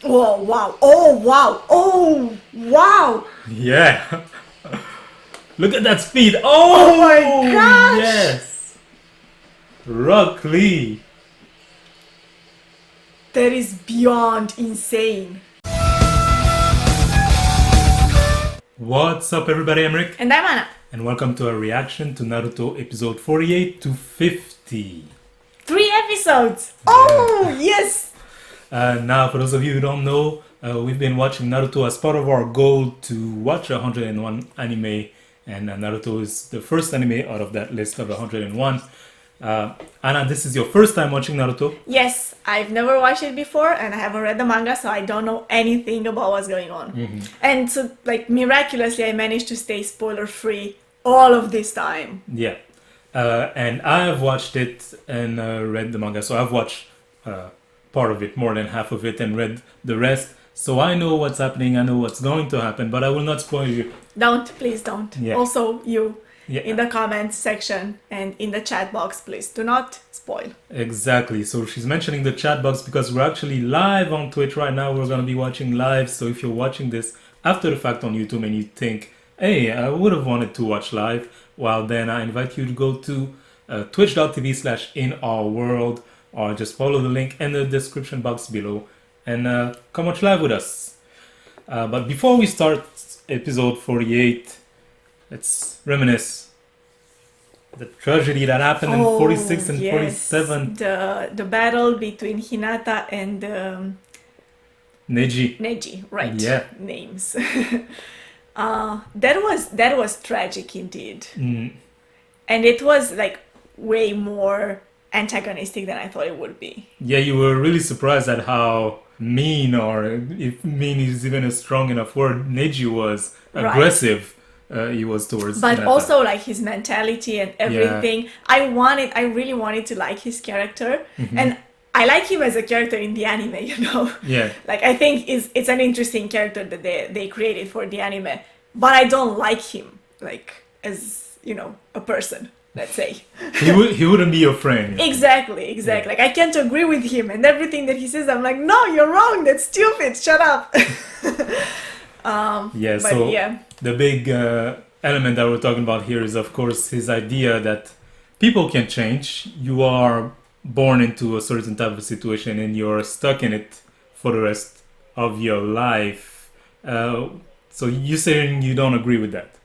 Oh wow! Oh wow! Oh wow! Yeah. Look at that speed. Oh my Oh, gosh! yes. Rock Lee. That is beyond insane. What's up, everybody? I'm Rick. And I'm Anna. And welcome to our reaction to Naruto episode 48 to 50. 3 episodes! Oh, yes! Now, for those of you who don't know, we've been watching Naruto as part of our goal to watch 101 anime. And Naruto is the first anime out of that list of 101. Anna, this is your first time watching Naruto? Yes, I've never watched it before and I haven't read the manga, so I don't know anything about what's going on. And so, miraculously, I managed to stay spoiler-free all of this time. Yeah. And I have watched it and read the manga. So I've watched part of it, more than half of it, and read the rest. So I know what's happening, I know what's going to happen, but I will not spoil you. Please don't. Yeah. Also, you. Yeah. In the comments section and in the chat box, please do not spoil. Exactly. So she's mentioning the chat box because we're actually live on Twitch right now. We're going to be watching live. So if you're watching this after the fact on YouTube and you think, hey, I would have wanted to watch live, well, then I invite you to go to twitch.tv/inourworld or just follow the link in the description box below and come watch live with us. But before we start episode 48, let's reminisce the tragedy that happened in 46 and 47. The battle between Hinata and Neji. Neji, right? Yeah. Names. That was tragic indeed. And it was way more antagonistic than I thought it would be. Yeah, you were really surprised at how mean, or if mean is even a strong enough word, Neji was. Aggressive. He was towards but Hinata. Also his mentality and everything. Yeah. I really wanted to like his character, and I like him as a character in the anime, Yeah. I think it's an interesting character that they created for the anime, but I don't like him as a person, let's say. He wouldn't be your friend. Exactly. Yeah. I can't agree with him, and everything that he says I'm like, no, you're wrong, that's stupid, shut up. Yeah, but so yeah. the big element that we're talking about here is, of course, his idea that people can change. You are born into a certain type of situation and you're stuck in it for the rest of your life. So you're saying you don't agree with that?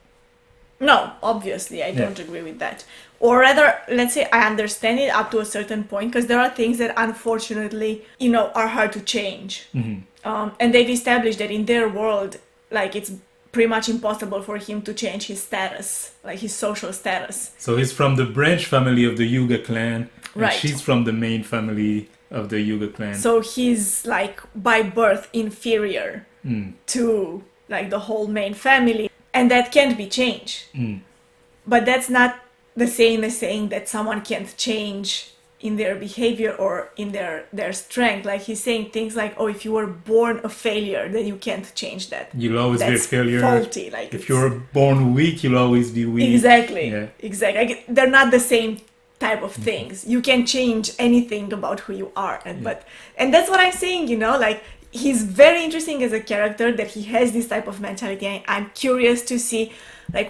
No, obviously, I don't agree with that. Or rather, let's say I understand it up to a certain point, because there are things that unfortunately, are hard to change. And they've established that in their world, it's pretty much impossible for him to change his status, his social status. So he's from the branch family of the Yuga clan, and right. She's from the main family of the Yuga clan. So he's by birth inferior to the whole main family, and that can't be changed. But that's not the same as saying that someone can't change in their behavior or in their strength. He's saying things like, oh, if you were born a failure, then you can't change that. You'll always be a failure. Faulty. If you're born weak, you'll always be weak. Exactly. Yeah. Exactly. They're not the same type of things. You can change anything about who you are. And that's what I'm saying, he's very interesting as a character, that he has this type of mentality. I'm curious to see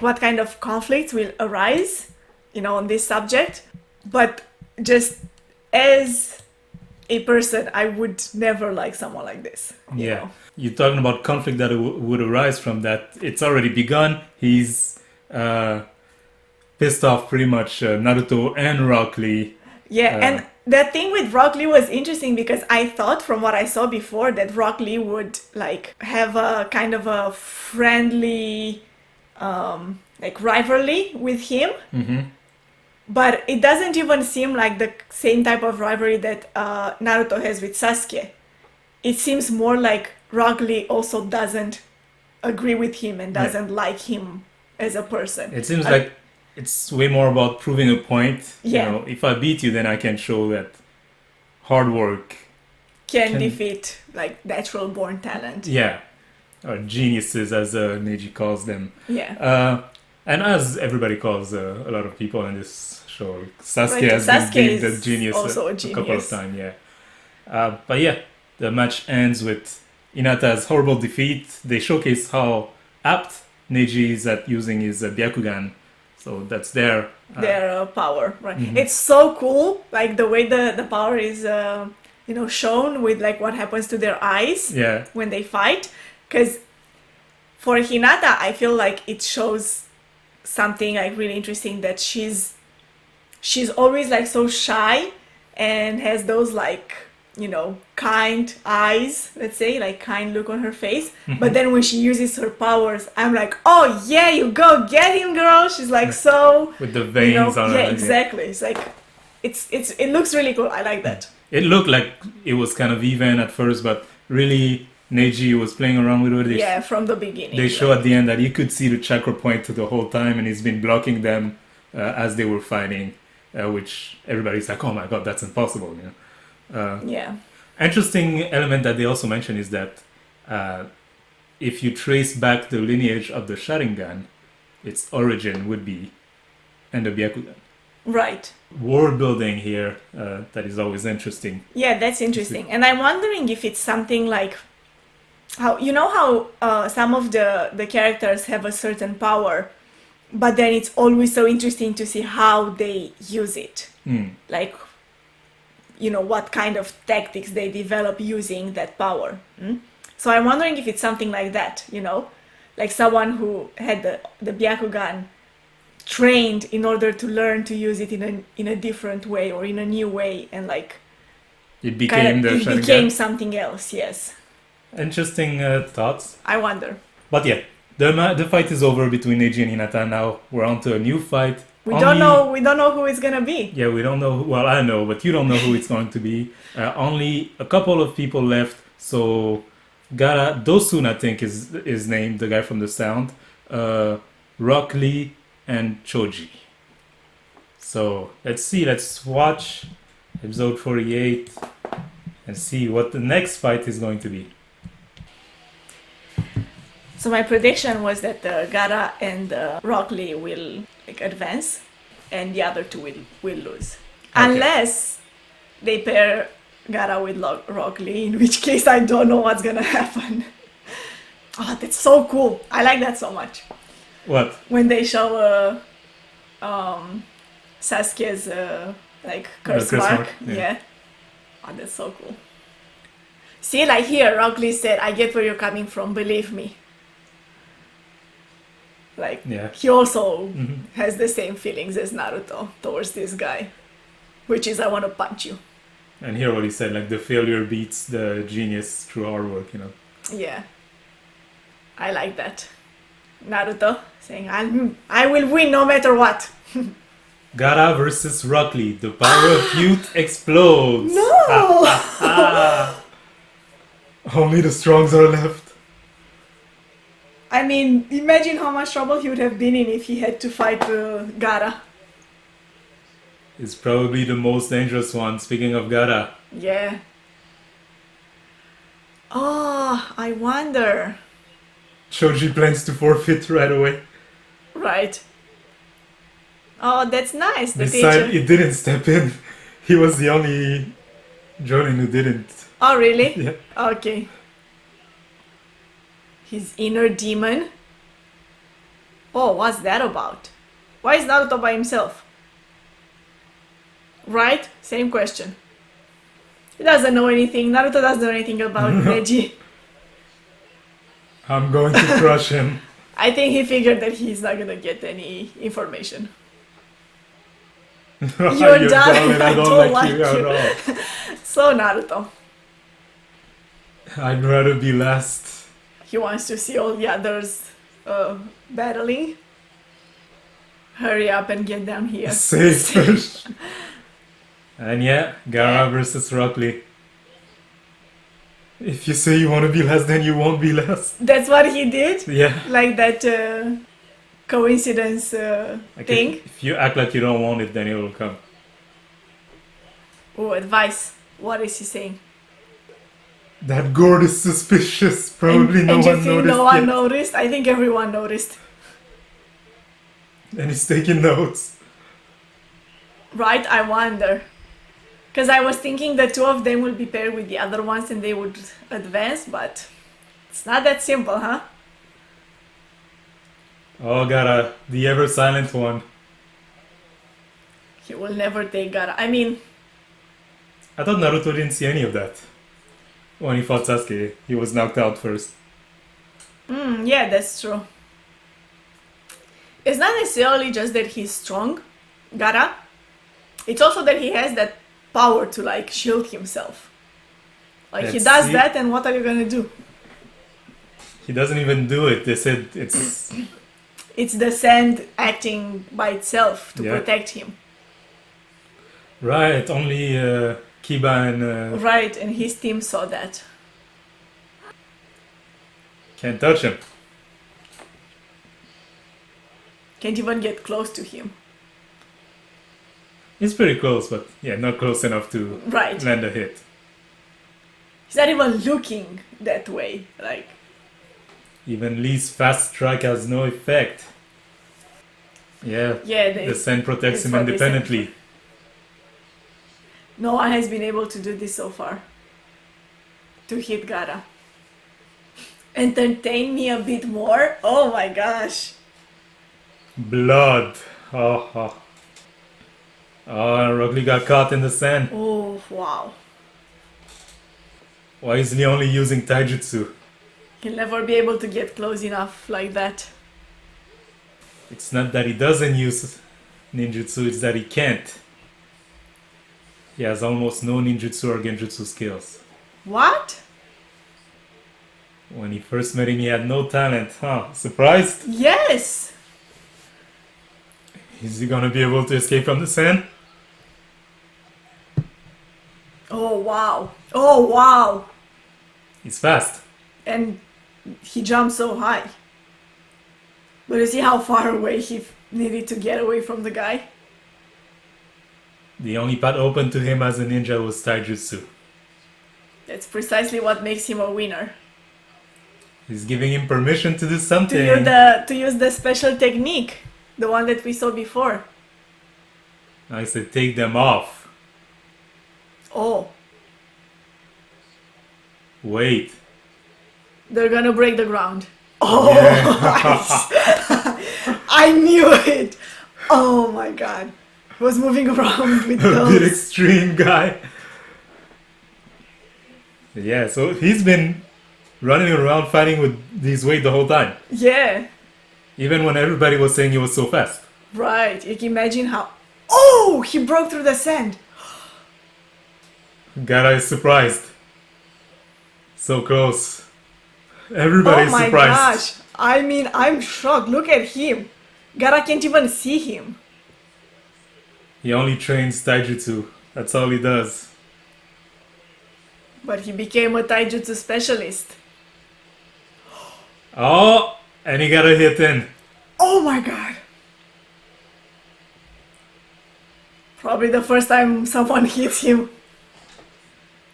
what kind of conflicts will arise, on this subject. But just as a person, I would never like someone like this. Yeah. You're talking about conflict that would arise from that. It's already begun. He's pissed off pretty much Naruto and Rock Lee. Yeah, and the thing with Rock Lee was interesting, because I thought from what I saw before that Rock Lee would have a kind of a friendly rivalry with him. But it doesn't even seem like the same type of rivalry that Naruto has with Sasuke. It seems more like Rock Lee also doesn't agree with him and doesn't like him as a person. It seems like it's way more about proving a point. Yeah. If I beat you, then I can show that hard work can defeat natural born talent. Yeah. Or geniuses, as Neji calls them. Yeah. And as everybody calls a lot of people in this show, Sasuke Right, has Sasuke been deemed is a genius also a a couple of genius. times, yeah. But yeah, the match ends with Hinata's horrible defeat, they showcase how apt Neji is at using his Byakugan. So that's their power, right? Mhm. It's so cool, like the way the power is, shown with like what happens to their eyes yeah. when they fight. Because for Hinata, I feel like it shows something like really interesting, that she's always like so shy and has those like, kind eyes, let's say, like kind look on her face. But then when she uses her powers, I'm like, oh yeah, you go get him, girl. She's like so, With the veins on yeah, her. exactly. It's like it looks really cool. I like that. It looked like it was kind of even at first, but really Neji was playing around with it. Yeah, from the beginning. They show at the end that you could see the chakra point the whole time, and he's been blocking them as they were fighting, which everybody's like, "Oh my god, that's impossible!" Yeah. Interesting element that they also mention is that if you trace back the lineage of the Sharingan, its origin would be in the Byakugan. Right. World building here that is always interesting. Yeah, that's interesting. And I'm wondering if it's something like how some of the characters have a certain power, but then it's always so interesting to see how they use it. Like, what kind of tactics they develop using that power. So I'm wondering if it's something like that, like someone who had the Byakugan trained in order to learn to use it in a different way or in a new way, and like It became the it Sharingan. became something else. Yes, Interesting thoughts. I wonder. But yeah, the fight is over between Neji and Hinata. Now we're on to a new fight. We don't know who it's gonna be. Yeah, we don't know. Well, I know, but you don't know who it's going to be. Only a couple of people left. So Gaara Dosun, I think, is named, the guy from the sound. Rock Lee and Choji. So let's see. Let's watch episode 48 and see what the next fight is going to be. So my prediction was that Gaara and Rock Lee will advance, and the other two will lose, unless they pair Gaara with Rock Lee, in which case I don't know what's gonna happen. Oh, that's so cool! I like that so much. What? When they show Sasuke's curse mark. Yeah. Oh, that's so cool. See, like here, Rock Lee said, "I get where you're coming from. Believe me." Like, he also has the same feelings as Naruto towards this guy, which is, I want to punch you. And hear what he said, like the failure beats the genius through hard work, Yeah, I like that. Naruto saying, I will win no matter what. Gaara versus Rock Lee. The power of youth explodes. No! Only the strongs are left. I mean, imagine how much trouble he would have been in if he had to fight Gaara. It's probably the most dangerous one, speaking of Gaara. Yeah. Oh, I wonder. Choji plans to forfeit right away. Right. Oh, that's nice. The This teacher. time he didn't step in. He was the only Jonin who didn't. Oh, really? Yeah. Okay. His inner demon? Oh, what's that about? Why is Naruto by himself? Right? Same question. He doesn't know anything. Naruto doesn't know anything about Neji. I'm going to crush him. I think he figured that he's not gonna get any information. You're done. and I don't like you at all. So Naruto. I'd rather be last. He wants to see all the others battling. Hurry up and get down here. Safe first. And yeah, Gaara versus Rock Lee. If you say you want to be last, then you won't be last. That's what he did? Yeah. Like that coincidence Like thing? If you act like you don't want it, then it will come. Oh, advice. What is he saying? That gourd is suspicious. Probably and no you one think noticed no one yet. noticed? I think everyone noticed. And he's taking notes. Right? I wonder. Because I was thinking the two of them will be paired with the other ones and they would advance, but It's not that simple, huh? Oh, Gaara, the ever silent one. He will never take Gaara. I mean, I thought Naruto didn't see any of that. When he fought Sasuke, he was knocked out first. yeah, that's true. It's not necessarily just that he's strong, Gaara. It's also that he has that power to like shield himself. Like he Let's does see. that, and what are you gonna do? He doesn't even do it. They said it's It's the sand acting by itself to Yeah. protect him. right. Only Kiba and Right, and his team saw that. can't touch him. Can't even get close to him. He's pretty close, but yeah, not close enough to Right. land a hit. He's not even looking that way. Like, Even Lee's fast strike has no effect. Yeah, yeah, the sand protects it's him what they said. independently. No one has been able to do this so far. To hit Gaara. Entertain me a bit more? Oh my gosh. Blood. Oh, oh. Oh, Rock Lee got caught in the sand. Oh, wow. Why is Lee only using taijutsu? He'll never be able to get close enough like that. It's not that he doesn't use ninjutsu, it's that he can't. He has almost no ninjutsu or genjutsu skills. What? When he first met him, he had no talent. Huh? Surprised? Yes! Is he gonna be able to escape from the sand? Oh, wow. Oh, wow. He's fast. And he jumped so high. But you see how far away he needed to get away from the guy? The only path open to him as a ninja was taijutsu. That's precisely what makes him a winner. He's giving him permission to do something. To use the special technique. The one that we saw before. I said take them off. Oh, Wait. they're gonna break the ground. Oh, Yeah. I knew it! Oh my god. He was moving around with A bit those. extreme guy. Yeah, so he's been running around fighting with his weight the whole time. Yeah, Even when everybody was saying he was so fast. right. You can imagine how. Oh! He broke through the sand. Gaara is surprised. So close. Everybody's Oh my surprised. gosh. I mean, I'm shocked. Look at him. Gaara can't even see him. He only trains taijutsu. That's all he does. But he became a taijutsu specialist. Oh, and he got a hit in. Oh my god. Probably the first time someone hits him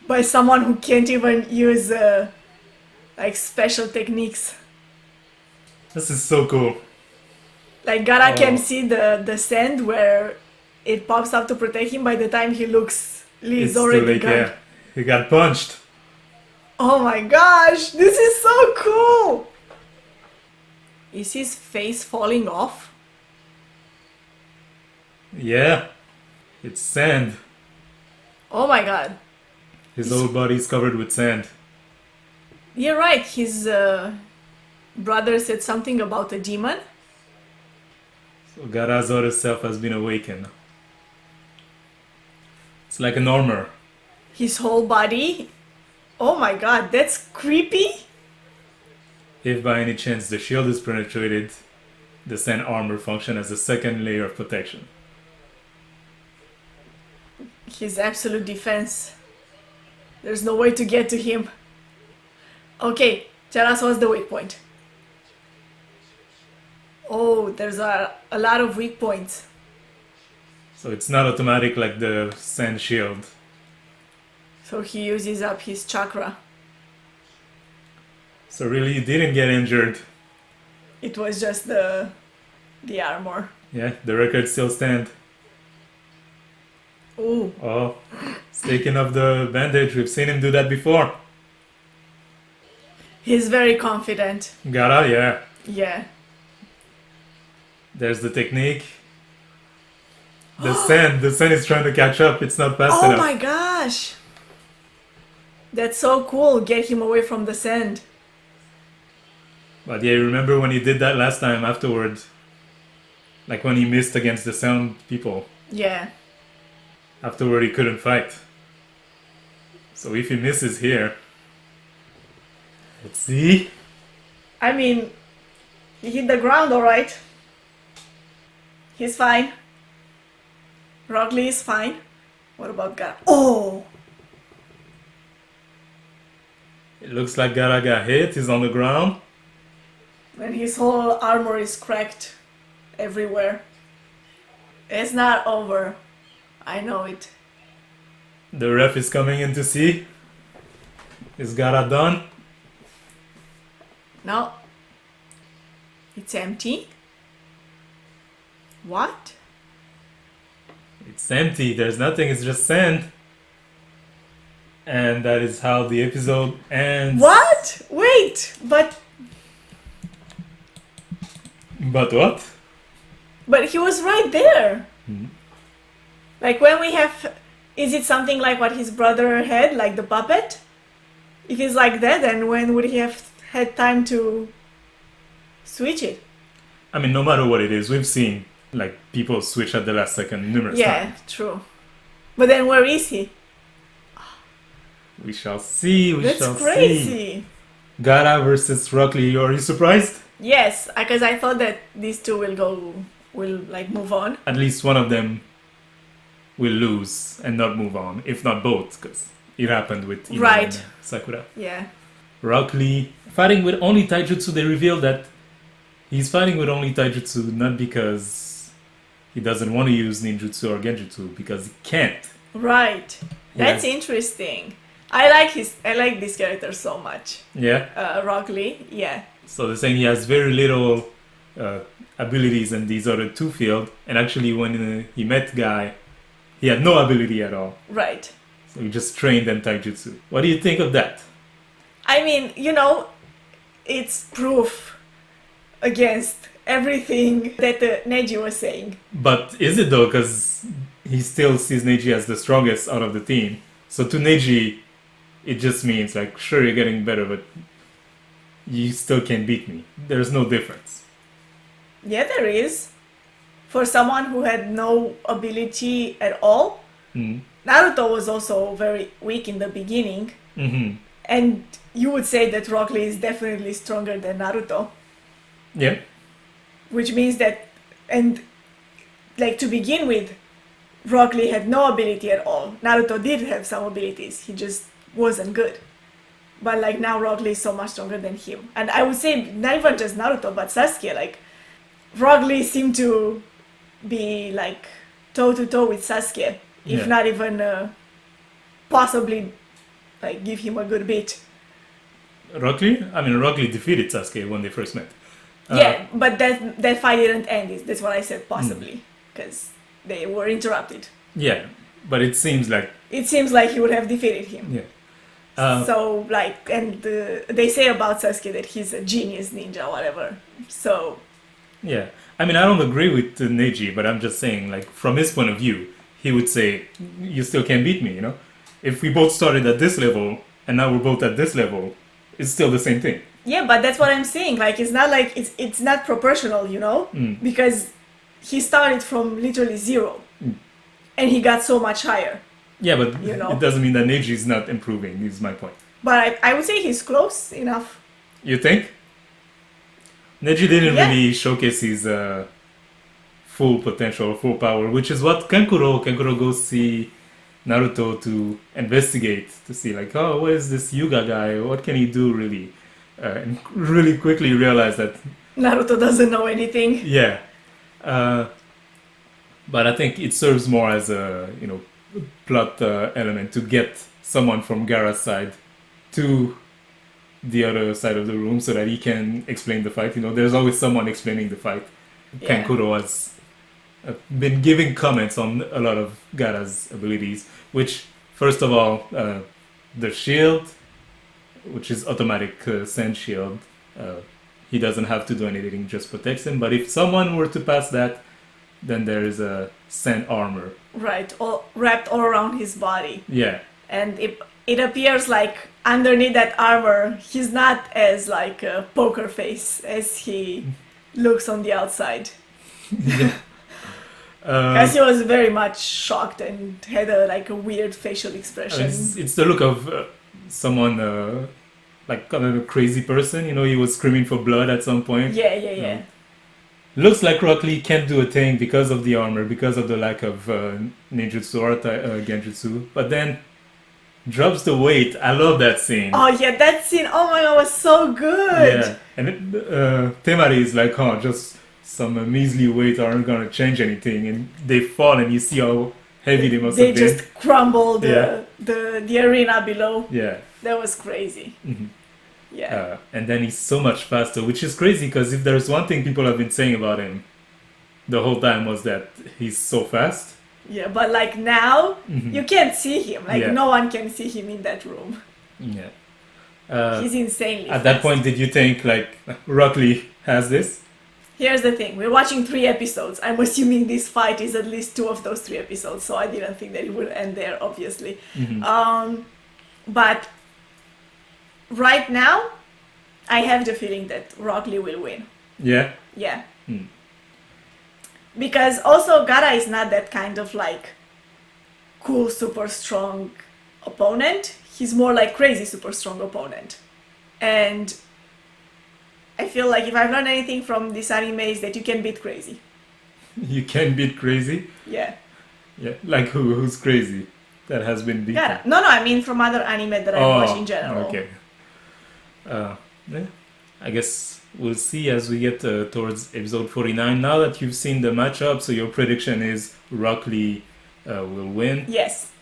by someone who can't even use like special techniques. This is so cool. Like Gaara can Oh. see the sand where it pops up to protect him. By the time he looks, Lee is It's too already late, gone. yeah. He got punched. Oh my gosh, this is so cool! Is his face falling off? Yeah. It's sand. Oh my god. His whole body is covered with sand. You're right, his brother said something about a demon. So Gaara's other self has been awakened. It's like an armor. His whole body. Oh my god, that's creepy. If by any chance the shield is penetrated, the sand armor functions as a second layer of protection. His absolute defense. There's no way to get to him. Okay, tell us what's the weak point. Oh, there's a lot of weak points. So it's not automatic like the sand shield. So he uses up his chakra. So really you didn't get injured. It was just the armor. Yeah, the record still stand. Ooh. Oh, he's taking off the bandage. We've seen him do that before. He's very confident. Gaara, yeah. Yeah. There's the technique. The sand is trying to catch up. It's not fast Oh enough. my gosh! That's so cool. Get him away from the sand. But yeah, remember when he did that last time afterward? Like when he missed against the sound people. Yeah. Afterward, he couldn't fight. So if he misses here, let's see. I mean, he hit the ground alright. He's fine. Rock Lee is fine. What about Gaara? Oh! It looks like Gaara got hit. He's on the ground. And his whole armor is cracked everywhere. It's not over. I know it. The ref is coming in to see. Is Gaara done? No. It's empty. What? It's empty. There's nothing. It's just sand. And that is how the episode ends. What? Wait, but What? he was right there. Hmm. Like when we have, is it something like what his brother had, like the puppet? If it's like that, then when would he have had time to switch it? I mean, no matter what it is, we've seen like people switch at the last second numerous Yeah, times. true. But then where is he? We shall see. We That's shall see. crazy. Gaara versus Rock Lee. Are you surprised? Yes, because I thought that these two will like move on. At least one of them will lose and not move on, if not both, because it happened with Ino Right. and Sakura. Yeah. Rock Lee fighting with only taijutsu. They revealed that he's fighting with only taijutsu not because he doesn't want to use ninjutsu or genjutsu, because he can't. Right. That's interesting. I like this character so much. Yeah. Rock Lee. Yeah. So they're saying he has very little abilities in these other two fields, and actually when he met Guy, he had no ability at all. Right. So he just trained in taijutsu. What do you think of that? I mean, it's proof against everything that Neji was saying. But is it though? Because he still sees Neji as the strongest out of the team. So to Neji, it just means like, sure, you're getting better, but you still can't beat me. There's no difference. Yeah, there is. For someone who had no ability at all, Mm. Naruto was also very weak in the beginning. Mm-hmm. And you would say that Rock Lee is definitely stronger than Naruto. Yeah. Which means that, and like to begin with, Rock Lee had no ability at all. Naruto did have some abilities, he just wasn't good. But like now Rock Lee is so much stronger than him. And I would say not even just Naruto, but Sasuke, like Rock Lee seemed to be like toe to toe with Sasuke, if Yeah. not even possibly like give him a good beat. Rock Lee? I mean, Rock Lee defeated Sasuke when they first met. Yeah, but that fight didn't end. That's what I said, possibly, because they were interrupted. Yeah, but it seems like It seems like he would have defeated him. yeah. So like, and they say about Sasuke that he's a genius ninja, whatever. So Yeah, I mean, I don't agree with Neji, but I'm just saying, like, from his point of view, he would say, you still can't beat me, you know? If we both started at this level, and now we're both at this level, it's still the same thing. yeah, but that's what I'm saying. Like, it's not like it's not proportional, Mm. because he started from literally zero, Mm. and he got so much higher. Yeah, but You know? it doesn't mean that Neji is not improving, is my point. But I would say he's close enough. You think? Neji didn't Yeah. really showcase his full potential, full power, which is what Kankuro goes see Naruto to investigate, to see like, oh, what is this Yuga guy? What can he do really? And really quickly realize that, Naruto doesn't know anything. yeah. But I think it serves more as a, plot element to get someone from Gaara's side to the other side of the room so that he can explain the fight. There's always someone explaining the fight. Yeah. Kankuro has been giving comments on a lot of Gaara's abilities, which, first of all, the shield which is automatic sand shield. He doesn't have to do anything, just protects him. But if someone were to pass that, then there is a sand armor. Right, all wrapped all around his body. Yeah. And it appears like underneath that armor, he's not as like a poker face as he looks on the outside. Because he was very much shocked and had a weird facial expression. It's the look of someone like kind of a crazy person. You know, he was screaming for blood at some point. Yeah. Looks like Rock Lee can't do a thing because of the armor, because of the lack of ninjutsu or genjutsu. But then drops the weight. I love that scene. Oh yeah, that scene. Oh my god, was so good. Yeah, and Temari is like, oh, just some measly weight aren't gonna change anything, and they fall, and you see how heavy they must have been. They just crumbled the arena below. Yeah, that was crazy. Mm-hmm. Yeah, and then he's so much faster, which is crazy because if there's one thing people have been saying about him the whole time was that he's so fast. Yeah, but like now you can't see him. Like Yeah. no one can see him in that room. Yeah. He's insanely At fast. that point, did you think like Rock Lee has this? Here's the thing: we're watching 3 episodes. I'm assuming this fight is at least 2 of those 3 episodes. So I didn't think that it would end there, obviously. But right now, I have the feeling that Rock Lee will win. Yeah. Yeah. Because also Gaara is not that kind of like cool, super strong opponent. He's more like crazy, super strong opponent. And I feel like if I've learned anything from this anime is that you can beat crazy. You can beat crazy. Yeah. Yeah. Like who? Who's crazy? That has been beaten. Gaara. No, I mean from other anime that I watch in general. Okay. Yeah. I guess we'll see as we get towards episode 49. Now that you've seen the matchup, so your prediction is Rock Lee will win. Yes.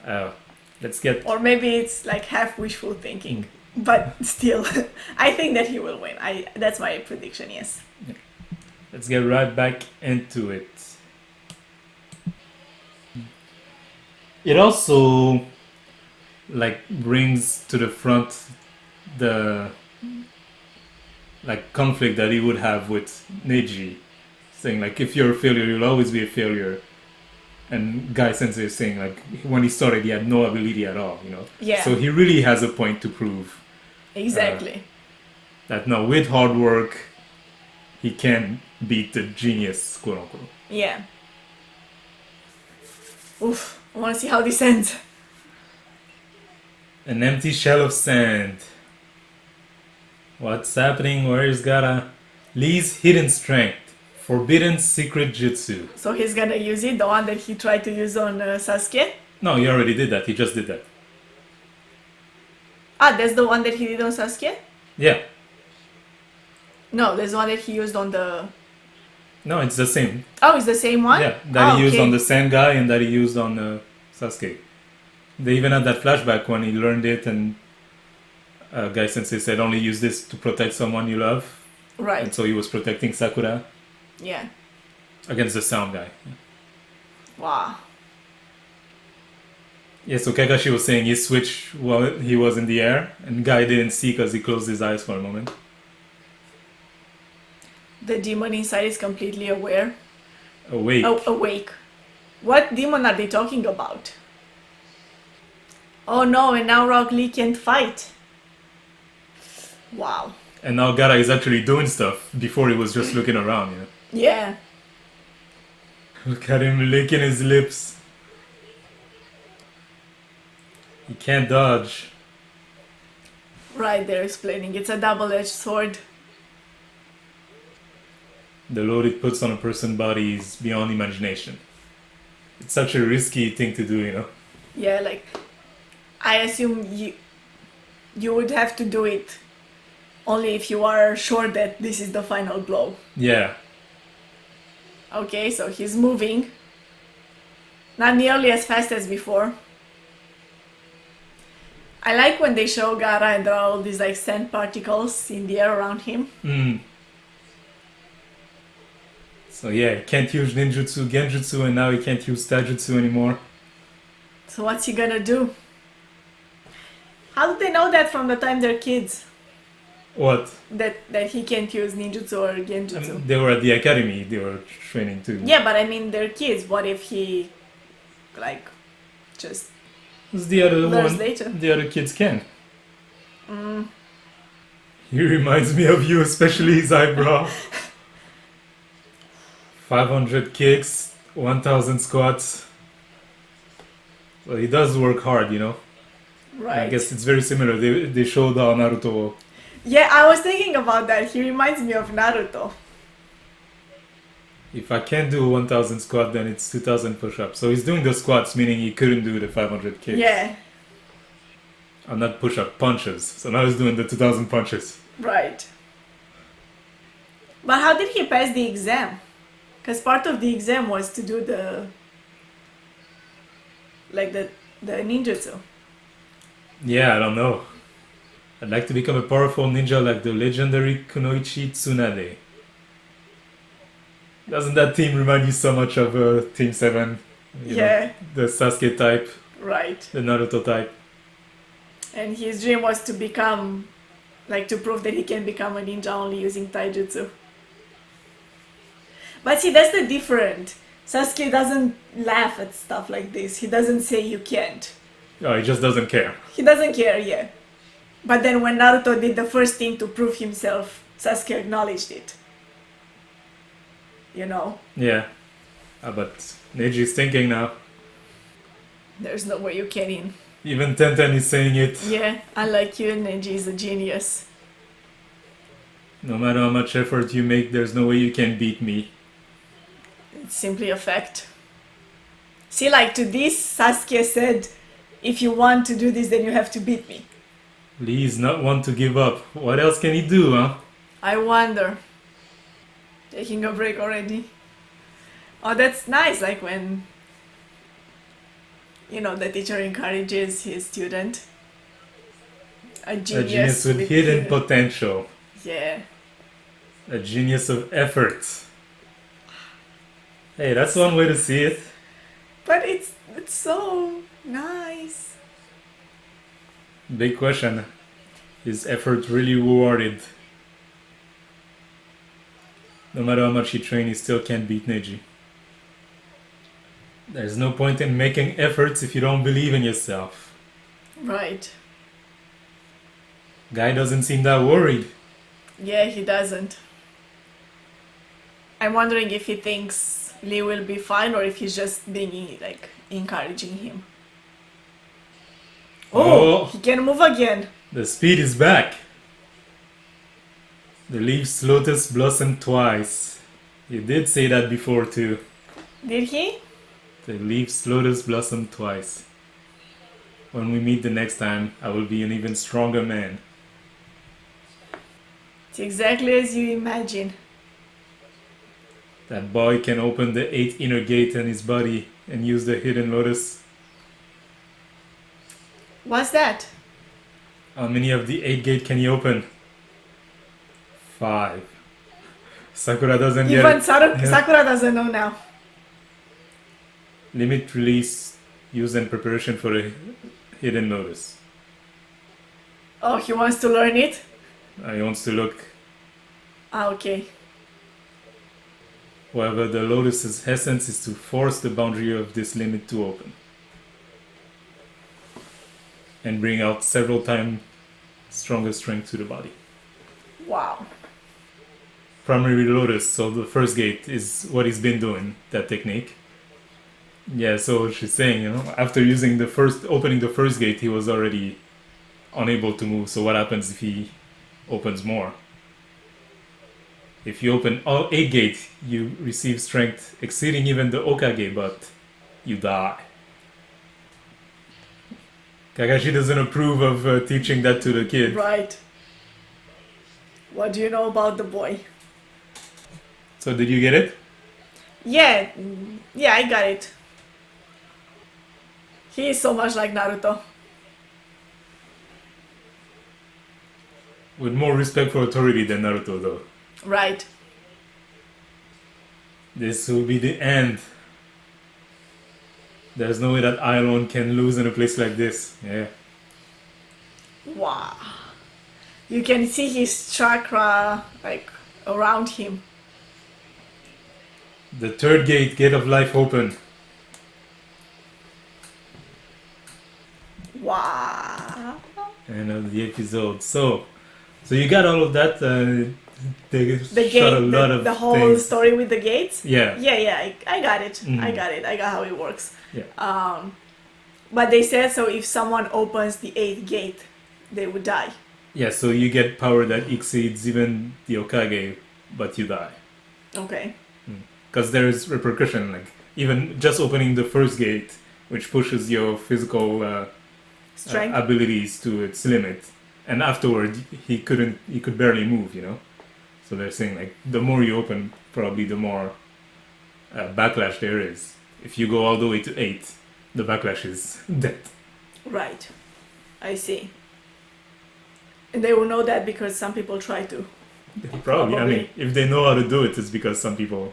Let's get... Or maybe it's like half wishful thinking. But still, I think that he will win. That's my prediction, yes. Let's get right back into it. It also like brings to the front the like conflict that he would have with Neji, saying like if you're a failure, you'll always be a failure. And Guy Sensei is saying like when he started, he had no ability at all, you know. Yeah. So he really has a point to prove. Exactly. That now with hard work, he can beat the genius, quote unquote. Yeah. Oof. I want to see how this ends. An empty shell of sand. What's happening? Where is Gaara? Lee's hidden strength. Forbidden secret jutsu. So he's gonna use it, the one that he tried to use on Sasuke? No, he already did that. He just did that. Ah, that's the one that he did on Sasuke? Yeah. No, that's the one that he used on the... No, it's the same. Oh, it's the same one? Yeah, that he used okay. on the sand guy and that he used on Sasuke. They even had that flashback when he learned it and Guy Sensei said only use this to protect someone you love. Right. And so he was protecting Sakura Yeah. against the sound guy. Wow. Yeah, so Kakashi was saying he switched while he was in the air and Guy didn't see because he closed his eyes for a moment. The demon inside is completely aware. Awake. Oh, awake. What demon are they talking about? Oh no, and now Rock Lee can't fight. Wow. And now Gaara is actually doing stuff before he was just looking around, you know. Yeah. Look at him licking his lips. He can't dodge. Right, they're explaining. It's a double-edged sword. The load it puts on a person's body is beyond imagination. It's such a risky thing to do, you know. Yeah, like I assume you would have to do it only if you are sure that this is the final blow. Yeah. Okay, so he's moving. Not nearly as fast as before. I like when they show Gaara and there are all these like sand particles in the air around him. So yeah, he can't use ninjutsu, genjutsu, and now he can't use taijutsu anymore. So what's he gonna do? How do they know that from the time they're kids? What? That he can't use ninjutsu or genjutsu? They were at the academy. They were training too. Yeah, but I mean they're kids. What if he, like, just The other learns one, later? the other kids can. He reminds me of you, especially his eyebrow. 500 kicks, 1000 squats. Well, he does work hard, you know. Right. I guess it's very similar. They showed how Naruto. Yeah, I was thinking about that. He reminds me of Naruto. If I can't do 1000 squat, then it's 2000 push-ups. So he's doing the squats, meaning he couldn't do the 500 kicks. Yeah, And not push-up, punches. So now he's doing the 2000 punches. right. But how did he pass the exam? Because part of the exam was to do the ninjutsu. Yeah, I don't know. I'd like to become a powerful ninja like the legendary Kunoichi Tsunade. Doesn't that team remind you so much of Team 7? You know, Yeah, the Sasuke type, right. the Naruto type. And his dream was to become, like, to prove that he can become a ninja only using taijutsu. But see, that's the different. Sasuke doesn't laugh at stuff like this. He doesn't say you can't. Oh, he just doesn't care. He doesn't care, yeah. But then when Naruto did the first thing to prove himself, Sasuke acknowledged it. You know? Yeah. But Neji's thinking now. There's no way you can in. Even Tenten is saying it. Yeah, unlike you, Neji is a genius. No matter how much effort you make, there's no way you can beat me. It's simply a fact. See, like to this, Sasuke said, if you want to do this, then you have to beat me. Lee is not one to give up. What else can he do, huh? I wonder. Taking a break already. Oh, that's nice, like when, you know, the teacher encourages his student. A genius, A genius with hidden potential. Yeah. A genius of effort. Hey, that's one way to see it. But it's so nice. Big question. Is effort really rewarded? No matter how much he trains, he still can't beat Neji. There's no point in making efforts if you don't believe in yourself. Right. Guy doesn't seem that worried. Yeah, he doesn't. I'm wondering if he thinks Lee will be fine or if he's just being, like, encouraging him. Oh, he can move again. The speed is back. The leaves lotus blossom twice. He did say that before too. Did he? The leaves lotus blossom twice. When we meet the next time, I will be an even stronger man. It's exactly as you imagine. That boy can open the 8th inner gate in his body and use the hidden lotus. What's that? How many of the 8 gate can he open? 5. Sakura doesn't get Even it. Sakura doesn't know now. Limit release used in preparation for a hidden lotus. Oh, he wants to learn it? He wants to look. Ah, okay. However, the lotus's essence is to force the boundary of this limit to open. And bring out several times stronger strength to the body. Wow. Primary lotus, so the first gate is what he's been doing, that technique. Yeah, so she's saying, you know, after opening the first gate, he was already unable to move. So what happens if he opens more? If you open all 8 gates, you receive strength exceeding even the Okage, but you die. Kakashi doesn't approve of teaching that to the kid. Right. What do you know about the boy? So did you get it? Yeah, I got it. He is so much like Naruto. With more respect for authority than Naruto, though. Right. This will be the end. There's no way that I alone can lose in a place like this. Yeah. Wow. You can see his chakra like around him. The third gate, gate of life open. Wow. End of the episode. So you got all of that. They The shot a gate, lot of the whole things. story with the gates. Yeah. Yeah, I got it. I Mhm. got it. I got how it works. Yeah. But they said so if someone opens the eighth gate, they would die. Yeah. So you get power that exceeds even the Okage, but you die. Okay. Because there's repercussion. Like even just opening the first gate, which pushes your physical Strength. abilities to its limit, and afterward he could barely move. So they're saying like the more you open, probably the more backlash there is. If you go all the way to 8, the backlash is death. Right. I see. And they will know that because some people try to. Probably. I mean, if they know how to do it, it's because some people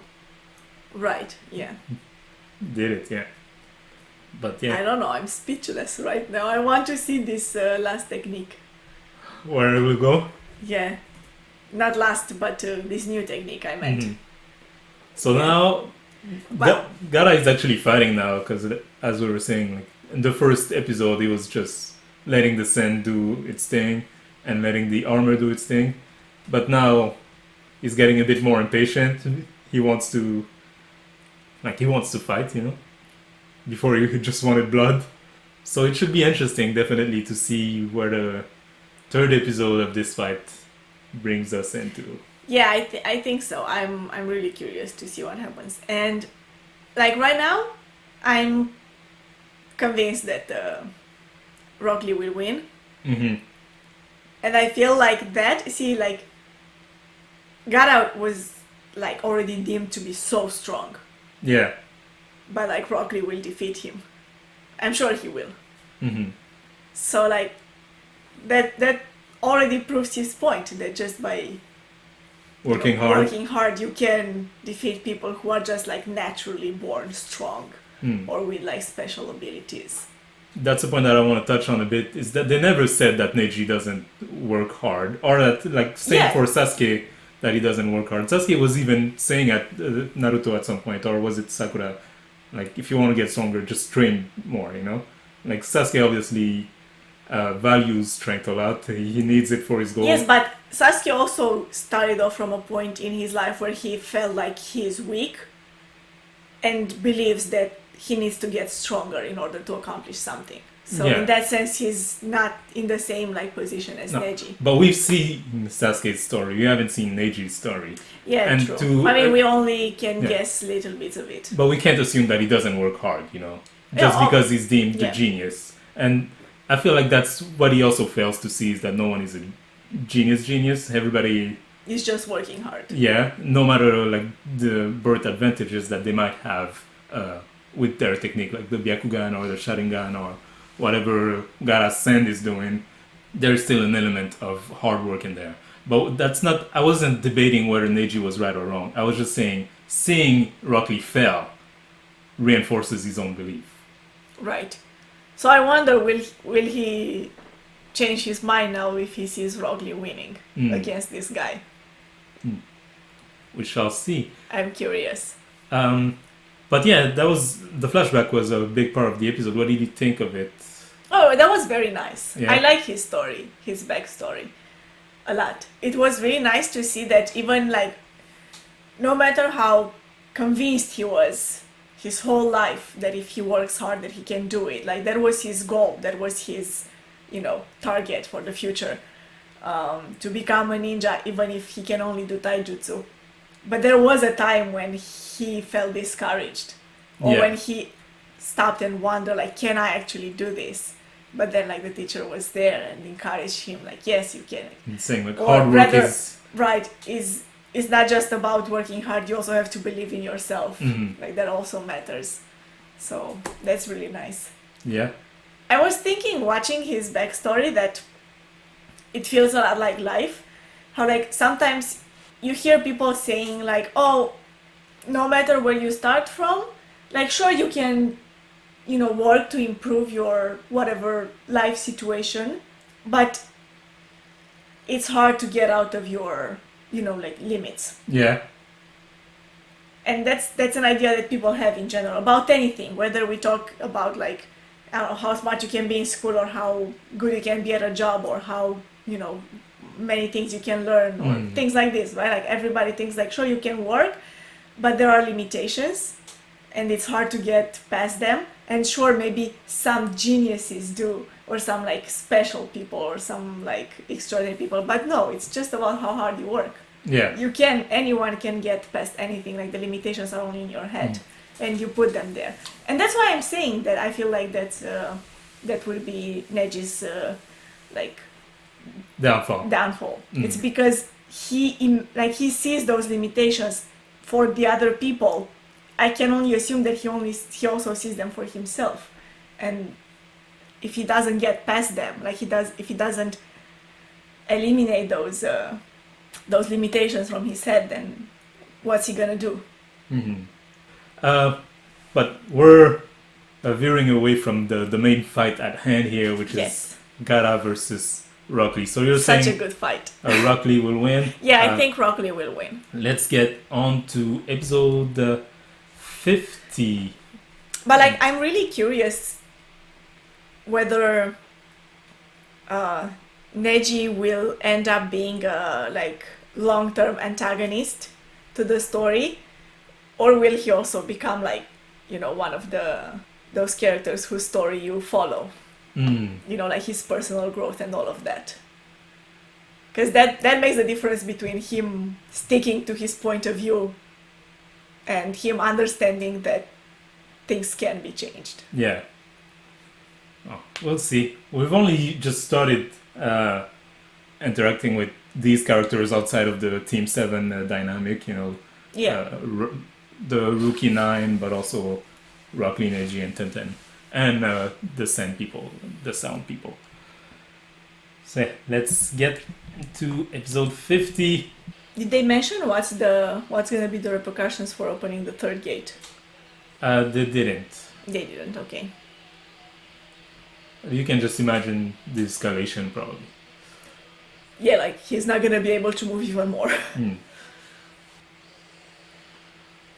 Right. Yeah. did it. Yeah. But yeah, I don't know. I'm speechless right now. I want to see this last technique. where it will go. Yeah. Not last, but this new technique I meant. Mhm. So Yeah. now, But Gaara is actually fighting now because, as we were saying, like in the first episode, he was just letting the sand do its thing and letting the armor do its thing. But now, he's getting a bit more impatient. He wants to, fight, Before he just wanted blood. So it should be interesting, definitely, to see where the third episode of this fight brings us into. yeah, I think so. I'm really curious to see what happens. And like right now, I'm convinced that Rock Lee will win. Mm-hmm. And I feel like that. See, like Gaara was like already deemed to be so strong, Yeah. but like Rock Lee will defeat him. I'm sure he will. Mm-hmm. So like that already proves his point that just by Working hard. working hard you can defeat people who are just like naturally born strong Mm. or with like special abilities. That's a point that I want to touch on a bit. Is that they never said that Neji doesn't work hard, or that like same Yeah. for Sasuke that he doesn't work hard. Sasuke was even saying at Naruto at some point, or was it Sakura? Like if you want to get stronger, just train more. Like Sasuke obviously values strength a lot. He needs it for his goal. Yes, but Sasuke also started off from a point in his life where he felt like he is weak and believes that he needs to get stronger in order to accomplish something. So Yeah. in that sense, he's not in the same like position as No. Neji. But we've seen Sasuke's story. We haven't seen Neji's story. Yeah, And true. to- I mean, we only can Yeah. guess little bits of it. But we can't assume that he doesn't work hard. Yeah, Just because he's deemed the yeah. genius. And I feel like that's what he also fails to see is that no one is a genius. Everybody, He's just working hard. yeah, no matter like the birth advantages that they might have with their technique, like the Byakugan or the Sharingan or whatever Gaara Sand is doing, there's still an element of hard work in there. But that's not, I wasn't debating whether Neji was right or wrong. I was just saying, seeing Rock Lee fail reinforces his own belief. Right. So I wonder, will he change his mind now if he sees Rock Lee winning Mm. against this guy? We shall see. I'm curious. But yeah, the flashback was a big part of the episode. What did you think of it? Oh, that was very nice. Yeah. I like his story, his backstory, a lot. It was really nice to see that even like, no matter how convinced he was his whole life that if he works hard that he can do it, like that was his goal, that was his, target for the future, to become a ninja even if he can only do taijutsu. But there was a time when he felt discouraged, or Yeah. when he stopped and wondered, like, can I actually do this? But then, like, the teacher was there and encouraged him, like, yes, you can. And saying like Or hard work rather- is Right, is not just about working hard, you also have to believe in yourself. Mhm. Like, that also matters. So, that's really nice. yeah. I was thinking, watching his backstory, that it feels a lot like life. How, like, sometimes you hear people saying, like, oh, no matter where you start from, like, sure, you can, work to improve your whatever life situation, but it's hard to get out of your, like limits. Yeah. And that's an idea that people have in general about anything, whether we talk about like, I don't know, how smart you can be in school, or how good you can be at a job, or how, many things you can learn, or things like this, right? Like everybody thinks like, sure, you can work, but there are limitations and it's hard to get past them. And sure, maybe some geniuses do, or some like special people, or some like extraordinary people, but no, it's just about how hard you work. Yeah. Anyone can get past anything. Like the limitations are only in your head, and you put them there. And that's why I'm saying that I feel like that will be Neji's like Downfall. It's because he sees those limitations for the other people. I can only assume that he also sees them for himself, and if he doesn't get past them, if he doesn't eliminate those limitations from his head, then what's he gonna do? But we're veering away from the main fight at hand here, which Yes. is Gaara versus Rock Lee. So you're Such saying a good fight. Rock Lee will win? Yeah, I think Rock Lee will win. Let's get on to episode 50. But like, I'm really curious whether Neji will end up being a like long-term antagonist to the story, or will he also become like, one of those characters whose story you follow, like his personal growth and all of that. Because that makes the difference between him sticking to his point of view and him understanding that things can be changed. Yeah. Oh, we'll see. We've only just started interacting with these characters outside of the Team 7 dynamic, Yeah. The Rookie 9, but also Rock Lee, Neji, and Tenten. And the Sand people, the Sound people. So let's get to episode 50. Did they mention what's gonna be the repercussions for opening the third gate? They didn't. They didn't. Okay. You can just imagine the escalation, probably. Yeah, like he's not gonna be able to move even more.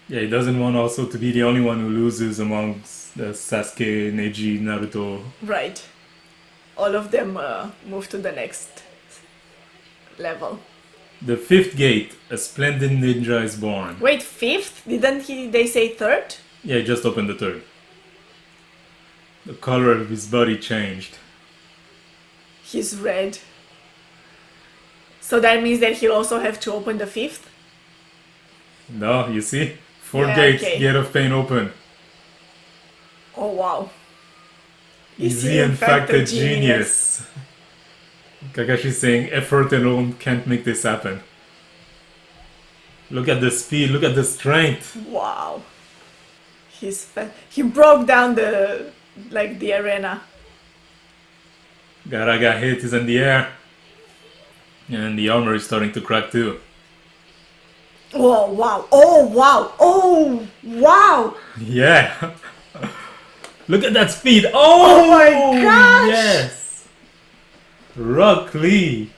Yeah, he doesn't want also to be the only one who loses amongst the Sasuke, Neji, Naruto. Right. All of them move to the next level. The fifth gate, a splendid ninja is born. Wait, fifth? Didn't they say third? Yeah, he just opened the third. The color of his body changed. He's red. So that means that he'll also have to open the fifth? No, you see? Four Yeah, gates, okay. gate of pain open. Oh wow. Is he in fact a genius? Kakashi's saying effort alone can't make this happen. Look at the speed, look at the strength. Wow. He broke down the arena. Gaara got hit, he's in the air. And the armor is starting to crack too. Oh wow. Oh wow. Oh wow. Yeah. Look at that speed. Oh, my gosh! Yes. Rock Lee.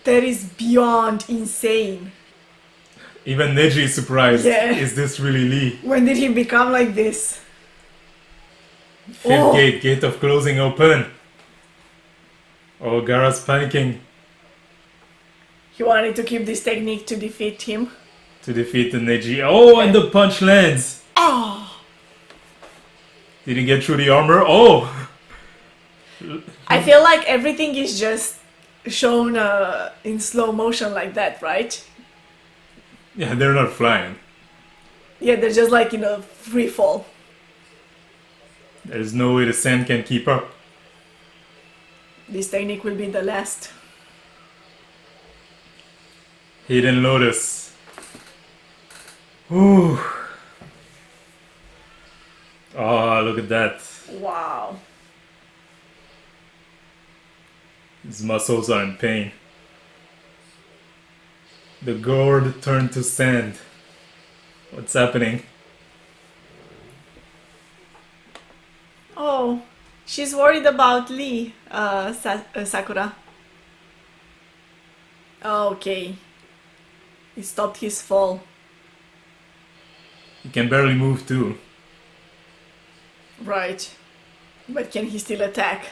That is beyond insane. Even Neji is surprised. Yeah. Is this really Lee? When did he become like this? Fifth gate, gate of closing open. Oh, Gaara's panicking He wanted to keep this technique to defeat him. to defeat the Neji. Oh, and the punch lands. Oh! Did he get through the armor? Oh! I feel like everything is just shown in slow motion like that, right? Yeah, they're not flying. Yeah, they're just like in a free fall. There's no way the sand can keep up. This technique will be the last. Hidden Lotus. Ooh. Oh, look at that. Wow. His muscles are in pain. The gourd turned to sand. What's happening? Oh, She's worried about Lee, Sakura. Okay. He stopped his fall. He can barely move too. Right. But can he still attack?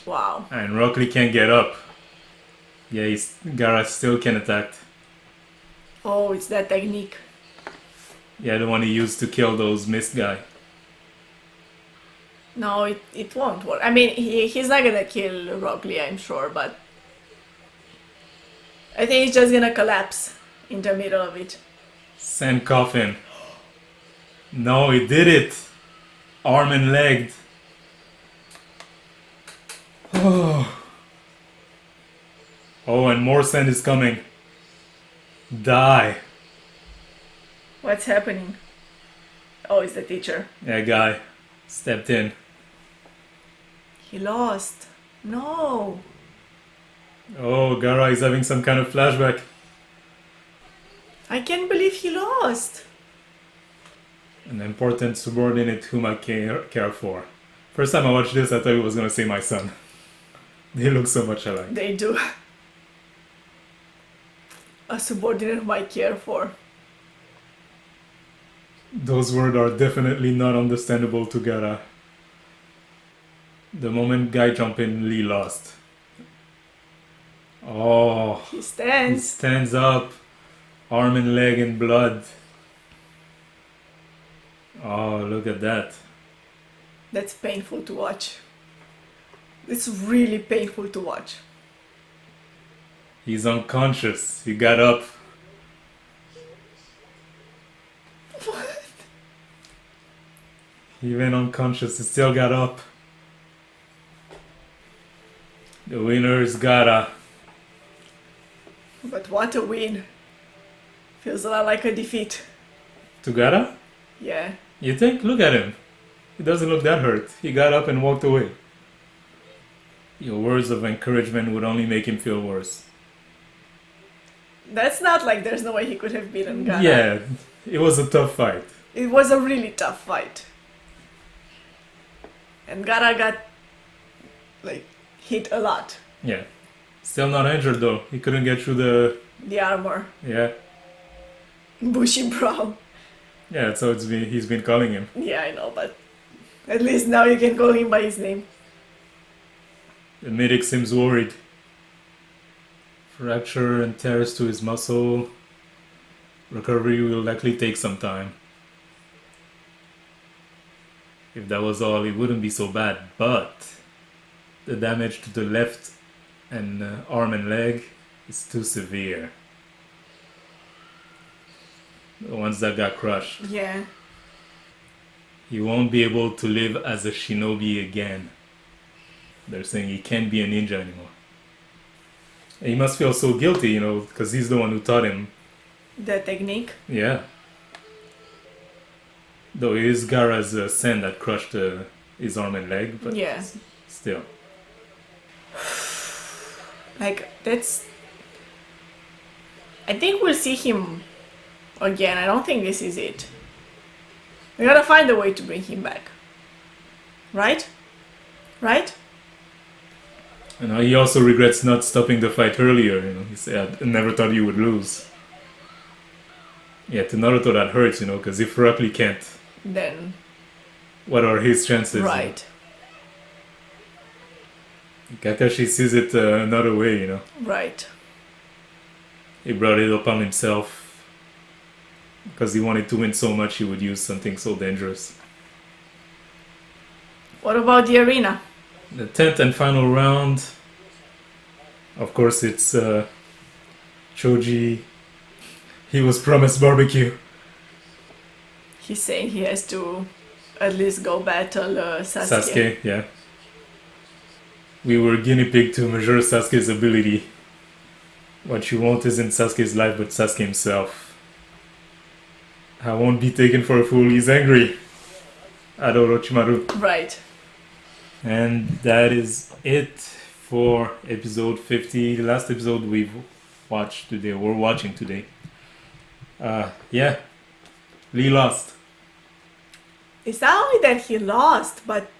Wow. And Rock Lee can't get up. Yeah, Gaara still can attack. Oh, it's that technique. Yeah, the one he used to kill those mist guy. No, it won't work. I mean, he's not gonna kill Rock Lee, I'm sure, but I think he's just gonna collapse in the middle of it. Sand coffin. No, he did it. Arm and legged. Oh. Oh, and more sand is coming. Die. What's happening? Oh, it's the teacher. Yeah, guy stepped in. He lost. No. Oh, Gaara is having some kind of flashback. I can't believe he lost. An important subordinate whom I care for. First time I watched this, I thought it was gonna say my son. They look so much alike. They do. A subordinate whom I care for. Those words are definitely not understandable to Gaara. The moment guy jumped in, Lee lost. Oh, He he stands. stands up, arm and leg in blood. Oh, look at that. That's painful to watch. It's really painful to watch. He's unconscious. He got up. What? He went unconscious. He still got up. The winner is Gaara. But what a win. Feels a lot like a defeat. To Gaara? Yeah. You think? Look at him. He doesn't look that hurt. He got up and walked away. Your words of encouragement would only make him feel worse. That's not like there's no way he could have beaten Gaara. Yeah, it was a tough fight. It was a really tough fight. And Gaara got, like, hit a lot. Yeah. Still not injured though. He couldn't get through the... The armor. Yeah. Bushy brow. Yeah, that's how he's been calling him. Yeah, I know, but at least now you can call him by his name. The medic seems worried. Fracture and tears to his muscle. Recovery will likely take some time. If that was all, it wouldn't be so bad, but the damage to the left and arm and leg is too severe. The ones that got crushed. Yeah. He won't be able to live as a shinobi again. They're saying he can't be a ninja anymore. And he must feel so guilty, because he's the one who taught him. The technique. Yeah. Though it is Gaara's sand that crushed his arm and leg, but Yeah. still. Like, that's... I think we'll see him again. I don't think this is it. We gotta find a way to bring him back. Right? Right? And he also regrets not stopping the fight earlier. He said, "I never thought you would lose." Yeah, to Naruto that hurts, because if Rock Lee can't, Then... what are his chances? Right. Kakashi sees it another way, Right. He brought it upon himself because he wanted to win so much he would use something so dangerous. What about the arena? The 10th and final round. Of course, it's Choji. He was promised barbecue. He's saying he has to at least go battle Sasuke. Sasuke, yeah. We were guinea pig to measure Sasuke's ability. What you want isn't Sasuke's life, but Sasuke himself. I won't be taken for a fool. He's angry. Ado Orochimaru. Right. And that is it for episode 50, the last episode we've watched today, we're watching today. Yeah, Lee lost. It's not only that he lost, but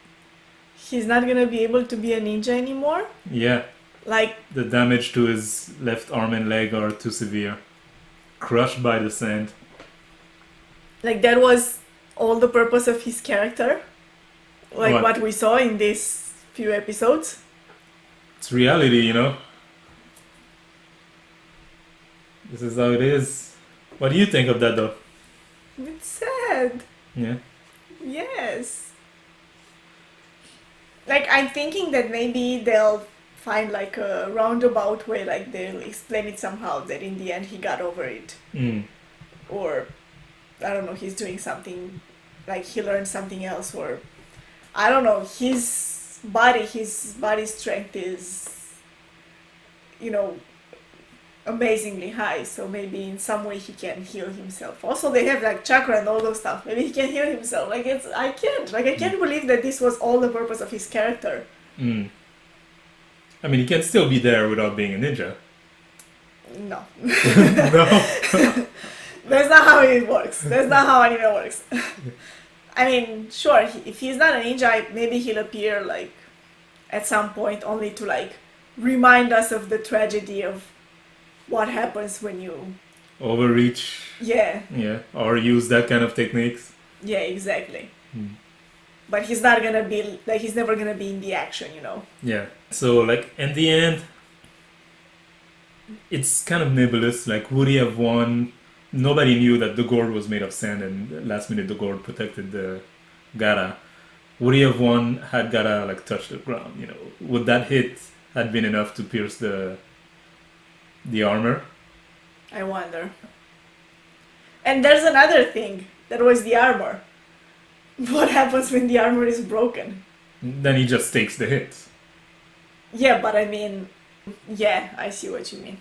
he's not gonna be able to be a ninja anymore. Yeah, Like, the damage to his left arm and leg are too severe. Crushed by the sand. that was all the purpose of his character. Like What? what we saw in these few episodes. It's reality, you know? This is how it is. What do you think of that, though? It's sad. Yeah. Yes. Like, I'm thinking that maybe they'll find like a roundabout way, like they'll explain it somehow that in the end he got over it. Mm. Or, I don't know, he's doing something, like he learned something else, or I don't know, his body strength is, amazingly high, so maybe in some way he can heal himself. Also, they have like chakra and all those stuff. Maybe he can heal himself. I can't believe that this was all the purpose of his character. Mm. I mean, he can still be there without being a ninja. No. No. That's not how it works. That's not how anime works. I mean, sure, if he's not a ninja, maybe he'll appear like at some point only to like remind us of the tragedy of what happens when you Overreach. yeah Or use that kind of techniques. exactly. Mm. But he's not gonna be like, he's never gonna be in the action, Yeah. So, like, in the end, it's kind of nebulous. Like, would he have won? Nobody knew that the gourd was made of sand, and last minute the gourd protected the Gaara. Would he have won had Gaara like touched the ground? Would that hit had been enough to pierce the armor? I wonder. And there's another thing, that was the armor. What happens when the armor is broken? Then he just takes the hit. Yeah, but I mean, yeah, I see what you mean.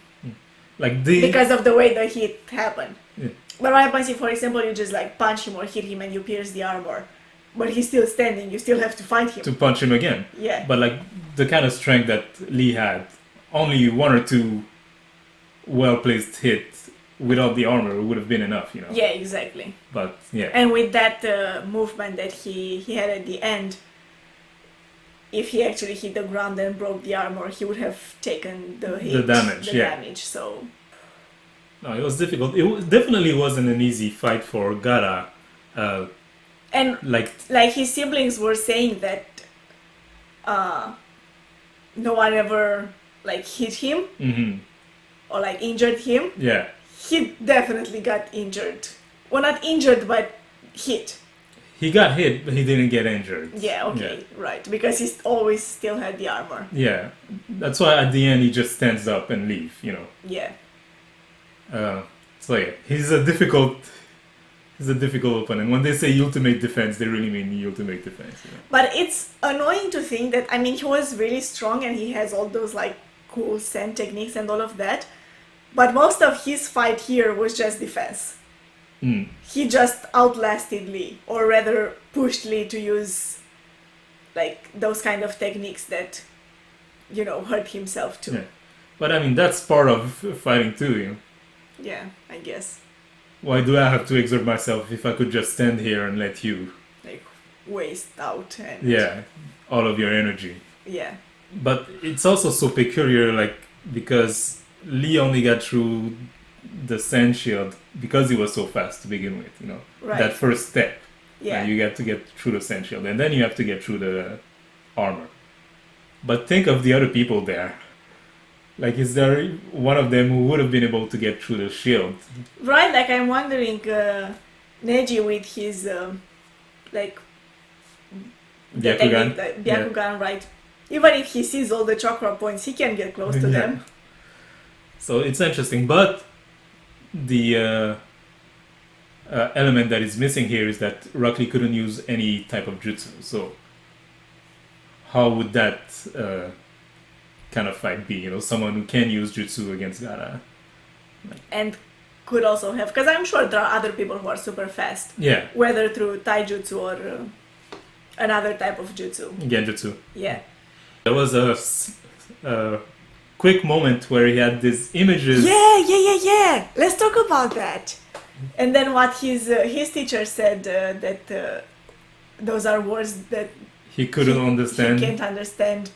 Like Because of the way the hit happened. Yeah. But what happens if, for example, you just like punch him or hit him and you pierce the armor, but he's still standing, you still have to fight him. to punch him again. Yeah. But like the kind of strength that Lee had, only one or two well-placed hits without the armor would have been enough, Yeah, exactly. But yeah. And with that movement that he had at the end, if he actually hit the ground and broke the armor, he would have taken the hit, damage. So No, it was difficult. Definitely wasn't an easy fight for Gaara. and Like his siblings were saying that no one ever like hit him mhm. or like injured him. Yeah. He definitely got injured. Well, not injured, but hit. He got hit, but he didn't get injured. Yeah, okay, right. Because he always still had the armor. Yeah. That's why at the end he just stands up and leave, Yeah. So yeah, he's a difficult opponent. When they say ultimate defense, they really mean ultimate defense. But it's annoying to think that, I mean, he was really strong and he has all those like cool sand techniques and all of that. But most of his fight here was just defense. Mm. He just outlasted Lee, or rather pushed Lee to use like those kind of techniques that, hurt himself too. Yeah. But I mean, that's part of fighting too, Yeah, I guess. Why do I have to exert myself if I could just stand here and let you, Like waste out and all of your energy? yeah. But it's also so peculiar, like, because Lee only got through the sand shield because he was so fast to begin with, Right. That first step. Yeah. You get to get through the sand shield, and then you have to get through the armor. But think of the other people there. Like, is there one of them who would have been able to get through the shield? Right, like I'm wondering, Neji with his like the Byakugan. technique, the Byakugan, right? Even if he sees all the chakra points, he can get close to Yeah. them. So it's interesting, but the element that is missing here is that Rock Lee couldn't use any type of jutsu. So how would that kind of fight be? Someone who can use jutsu against Gaara. And could also have, because I'm sure there are other people who are super fast, Yeah, whether through taijutsu or another type of jutsu. genjutsu. Yeah. There was a quick moment where he had these images. Yeah. Let's talk about that. And then what his teacher said that those are words that He couldn't he understand. can't understand.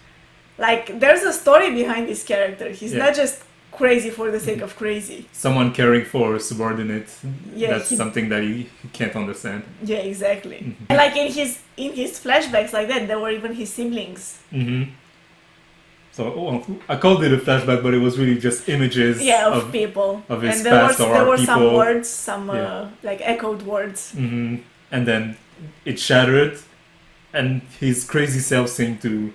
Like, there's a story behind this character. He's Yeah. not just crazy for the sake of crazy. Someone caring for a subordinate. Yeah, That's something that he can't understand. yeah, exactly. Mhm. And like in his flashbacks like that, there were even his siblings. Mm-hmm. So I called it a flashback, but it was really just images Yeah, of people. of his And there past or there were people. some words, some Yeah. like echoed words. Mm-hmm. And then it shattered, and his crazy self seemed to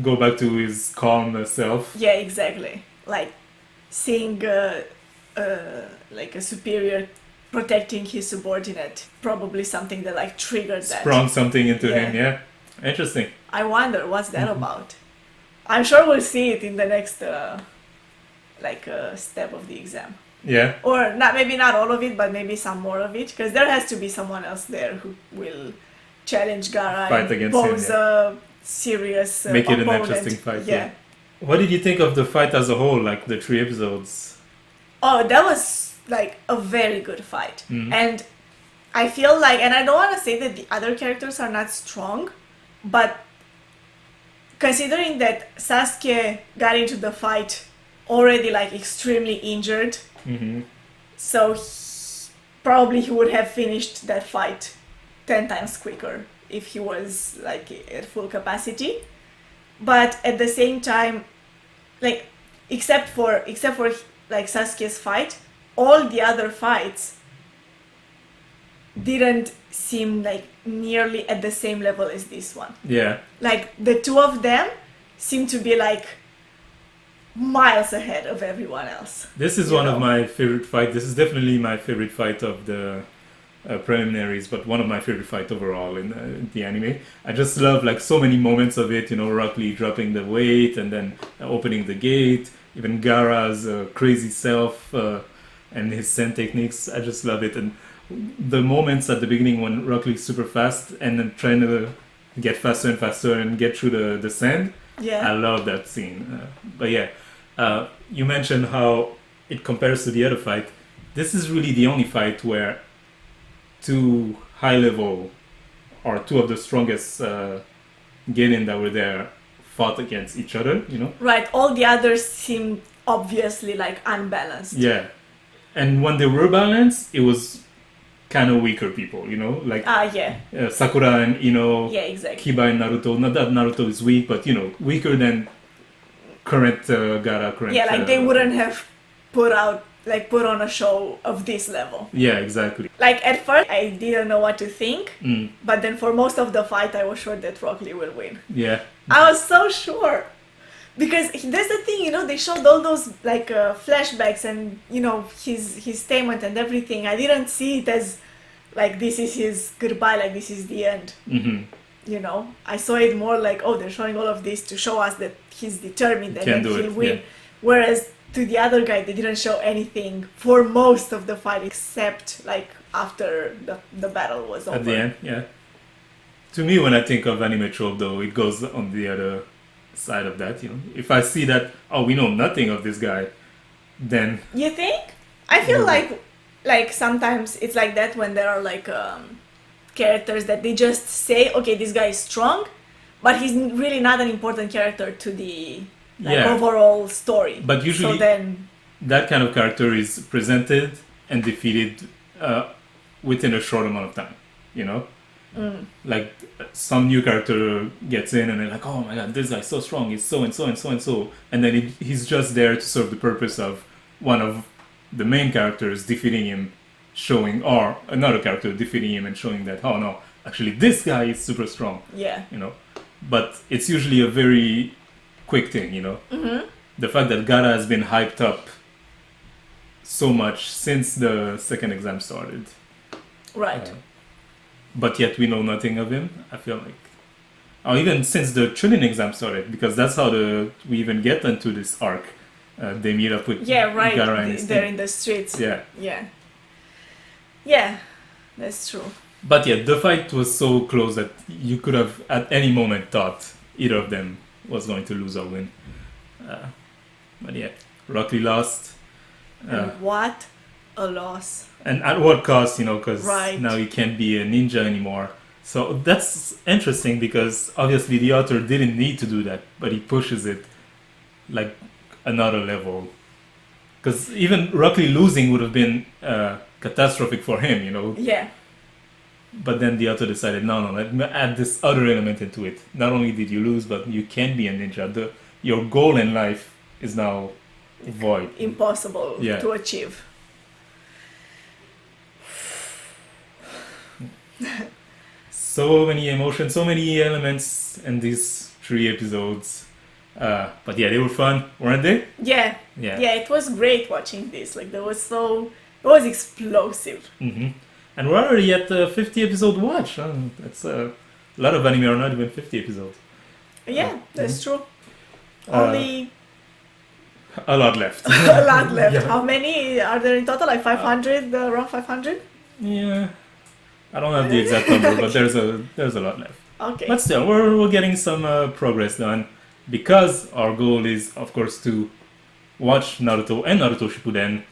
go back to his calm self. Yeah, exactly. Like seeing like a superior protecting his subordinate, probably something that like triggered that. Sprung something into Yeah. him. Yeah, interesting. I wonder what's that Mhm. about. I'm sure we'll see it in the next step of the exam, Yeah, or not. Maybe not all of it, but maybe some more of it, because there has to be someone else there who will challenge Gaara Fight and against him, pose a serious Make it an opponent. interesting fight, Yeah. yeah. What did you think of the fight as a whole? Like the 3 episodes? Oh, that was like a very good fight. Mhm. And I feel like, and I don't want to say that the other characters are not strong, but considering that Sasuke got into the fight already like extremely injured, Mm-hmm. so probably he would have finished that fight 10 times quicker if he was like at full capacity. But at the same time, like except for like Sasuke's fight, all the other fights didn't seem like nearly at the same level as this one. Yeah, Like the two of them seem to be like miles ahead of everyone else. this is You one of know. my favorite fights. This is definitely my favorite fight of the preliminaries, but one of my favorite fight overall in the anime. I just love like so many moments of it. You know, Rock Lee dropping the weight and then opening the gate. Even Gaara's crazy self and his sand techniques. I just love it. And the moments at the beginning when Rock Lee's super fast and then trying to get faster and faster and get through the sand. I Yeah. love that scene. But yeah, you mentioned how it compares to the other fight. This is really the only fight where two high level or two of the strongest genin that were there fought against each other, you know? Right. All the others seem obviously like unbalanced. Yeah. And when they were balanced, it was kind of weaker people, you know? Like Yeah. Sakura and Ino, Yeah, exactly. Kiba and Naruto. Not that Naruto is weak, but you know, weaker than current Gaara, current. Yeah, like they wouldn't have put on a show of this level. Yeah, exactly. Like at first I didn't know what to think, Mm, but then for most of the fight I was sure that Rock Lee will win. yeah. I was so sure. Because that's the thing, you know, they showed all those like flashbacks and you know his statement and everything. I didn't see it as like this is his goodbye, like this is the end. Hmm. You know, I saw it more like, oh, they're showing all of this to show us that he's determined and Can that do he'll it, win. yeah. Whereas to the other guy, they didn't show anything for most of the fight except like after the battle was over. At the end, yeah. To me, when I think of anime trope, though, it goes on the other side of that. You know, if I see that, oh, we know nothing of this guy, then You think? I feel Mm. like sometimes it's like that when there are like characters that they just say, okay, this guy is strong, but he's really not an important character to the yeah. overall story. But usually, so then that kind of character is presented and defeated within a short amount of time. You know, like some new character gets in and they're like, oh my god, this guy's so strong, he's so and so and so and so, and then he's just there to serve the purpose of one of the main characters defeating him, showing, or another character defeating him and showing that, oh no, actually this guy is super strong, yeah. you know. But it's usually a very quick thing, you know. The fact that Gaara has been hyped up so much since the second exam started, Right. but yet we know nothing of him. I feel like, or even since the Chunin exam started, because that's how we even get into this arc. They meet up with Yeah, right. Gaara and his They're team. in the streets. Yeah, Yeah. Yeah, that's true. but yeah, the fight was so close that you could have at any moment thought either of them was going to lose or win. But yeah, Rock Lee lost. And what a loss. And at what cost, you know, because Right. now he can't be a ninja anymore. So that's interesting because obviously the author didn't need to do that, but he pushes it like another level. Because even Rock Lee losing would have been catastrophic for him, you know. Yeah. But then the author decided, no, let me add this other element into it. Not only did you lose, but you can be a ninja. Your goal in life is now void. Impossible Yeah. to achieve. So many emotions, so many elements in these 3 episodes. But yeah, they were fun, weren't they? Yeah. Yeah. Yeah, it was great watching this. Like, it was explosive. Mm-hmm. And we're already at the 50 episode watch. That's a lot of anime are not even 50 episodes. Yeah, that's true. Uh, Only A lot left. a lot left. Yeah. How many are there in total? Like 500, around 500? Yeah. I don't have the exact number, but there's a lot left. Okay. But still, we're getting some progress done because our goal is, of course, to watch Naruto and Naruto Shippuden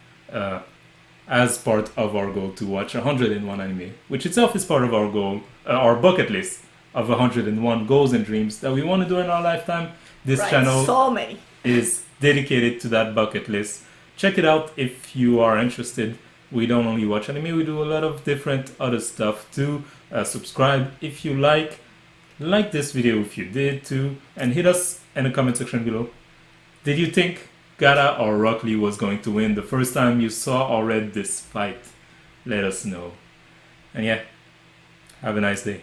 as part of our goal to watch 101 anime, which itself is part of our goal, our bucket list of 101 goals and dreams that we want to do in our lifetime. This Right, channel so many. is dedicated to that bucket list. Check it out if you are interested. We don't only watch anime, we do a lot of different other stuff too. Subscribe if you like this video if you did too, and hit us in the comment section below. Did you think Gaara or Rock Lee was going to win the first time you saw or read this fight? Let us know. And yeah, have a nice day.